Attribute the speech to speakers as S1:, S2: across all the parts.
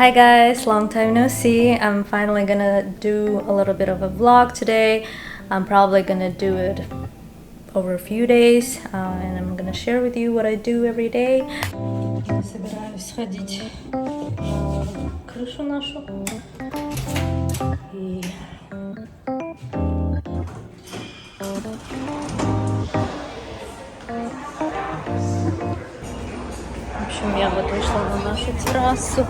S1: Hi guys, long time no see. I'm finally gonna do a little bit of a vlog today. I'm probably gonna do it over a few days and I'm gonna share with you what I do every day. Собираюсь сходить на крышу нашу. И в общем, я вот вышла на нашу террасу.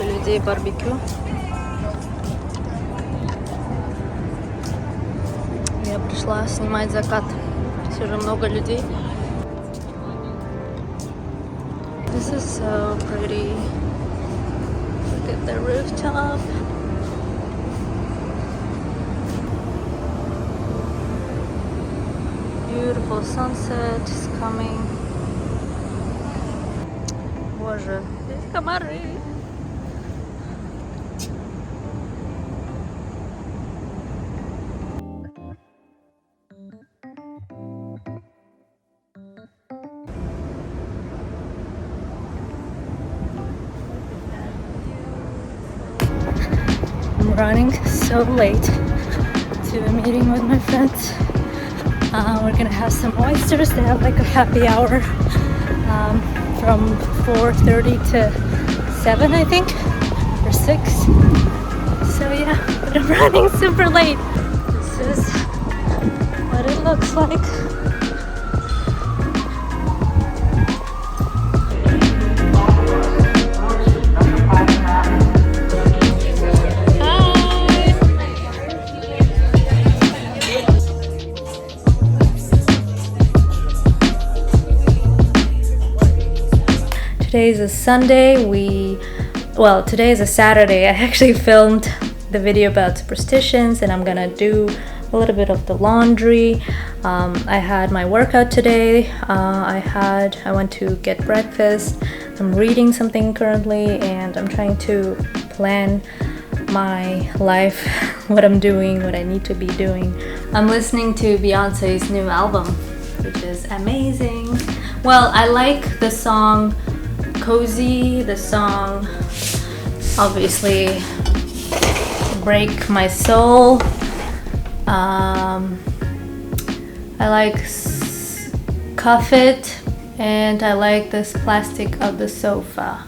S1: У людей барбекю. Я пришла снимать закат. Здесь уже много людей. This is so pretty. Look at the rooftop. Beautiful sunset is coming. Боже, здесь комары. I'm running so late to a meeting with my friends. We're gonna have some oysters. They have like a happy hour from 4:30 to 7, I think, or 6. So yeah, but I'm running super late. This is what it looks like. Today is a Sunday. Today is a Saturday. I actually filmed the video about superstitions and I'm gonna do a little bit of the laundry. I had my workout today. I went to get breakfast. I'm reading something currently and I'm trying to plan my life, what I'm doing, what I need to be doing. I'm listening to Beyonce's new album, which is amazing. Well, I like the song Cozy, the song obviously Break My Soul. I like Cuff It, and I like this Plastic of the Sofa.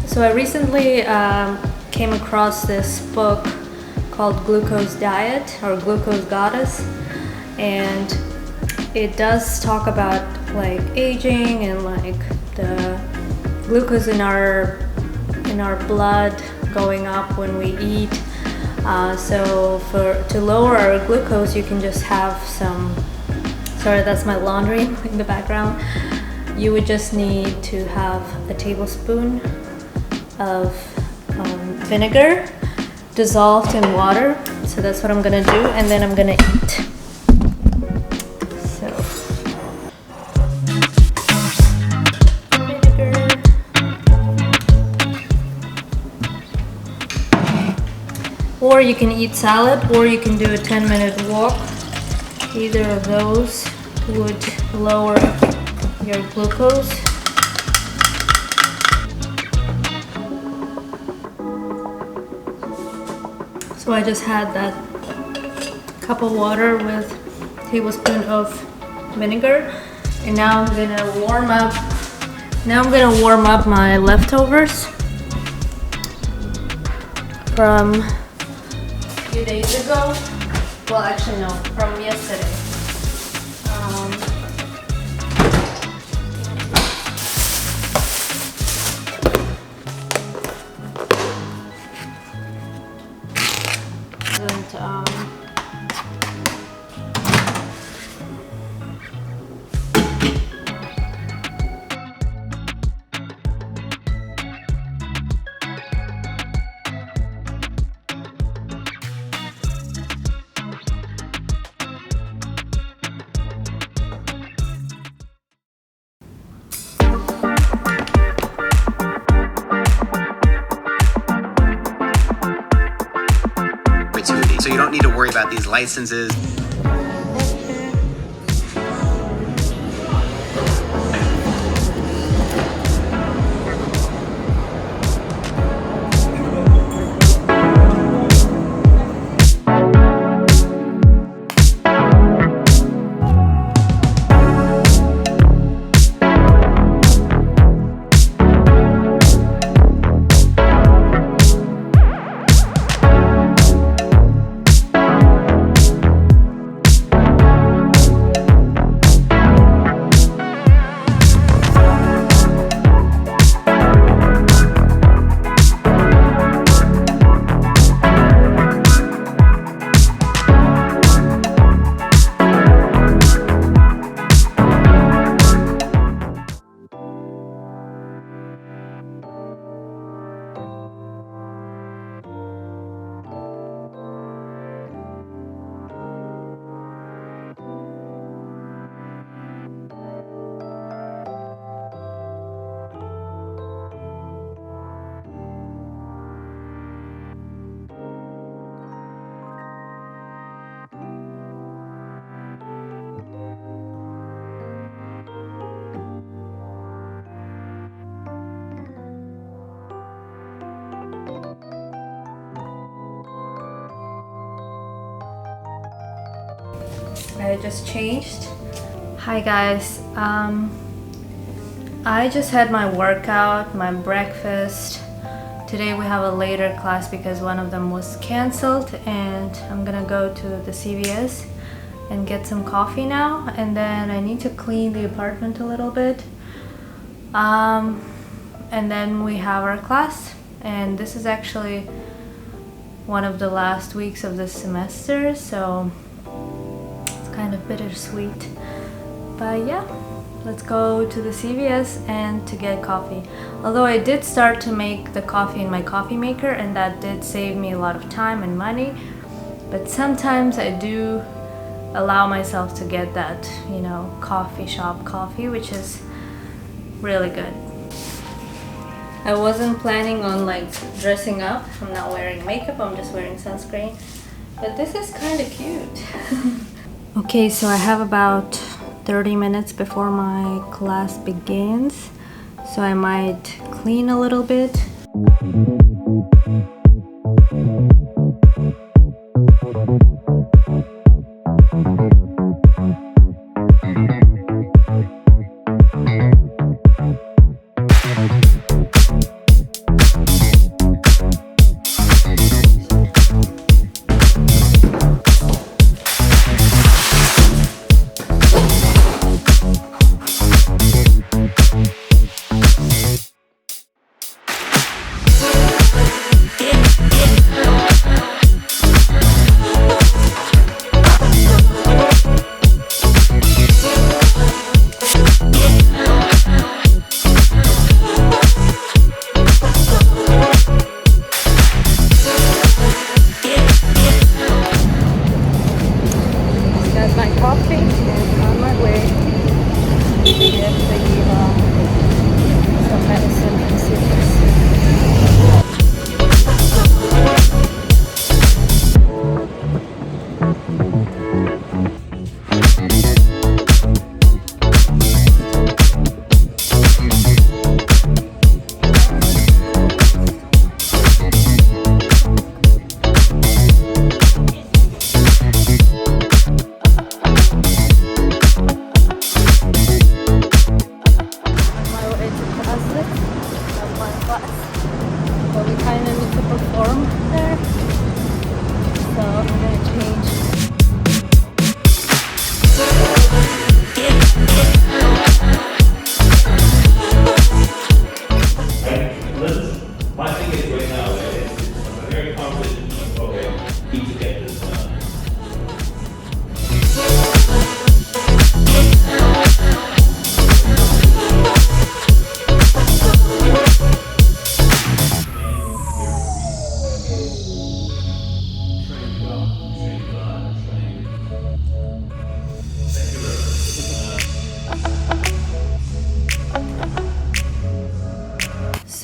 S1: So I recently came across this book called Glucose Diet or Glucose Goddess, and it does talk about like aging and like the glucose in our blood going up when we eat. So to lower our glucose, you can just have some. Sorry, that's my laundry in the background. You would just need to have a tablespoon of vinegar dissolved in water. So that's what I'm gonna do, and then I'm gonna eat. So vinegar. Or you can eat salad, or you can do a 10-minute walk. Either of those would lower your glucose. So I just had that cup of water with a tablespoon of vinegar, and now I'm gonna warm up. My leftovers from a few days ago. Well, actually no, from yesterday.
S2: so you don't need to worry about these licenses.
S1: I just changed. Hi guys, I just had my workout, my breakfast. Today we have a later class because one of them was cancelled, and I'm gonna go to the CVS and get some coffee now, and then I need to clean the apartment a little bit. And then we have our class, and this is actually one of the last weeks of the semester, so kind of bittersweet. But yeah, let's go to the CVS and to get coffee. Although I did start to make the coffee in my coffee maker, and that did save me a lot of time and money, but sometimes I do allow myself to get that, you know, coffee shop coffee, which is really good. I wasn't planning on like dressing up. I'm not wearing makeup, I'm just wearing sunscreen, but this is kind of cute. Okay, so I have about 30 minutes before my class begins, so I might clean a little bit.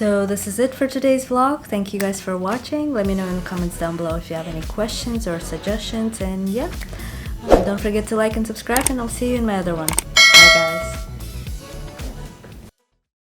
S1: So this is it for today's vlog. Thank you guys for watching. Let me know in the comments down below if you have any questions or suggestions, and yeah, don't forget to like and subscribe, and I'll see you in my other one.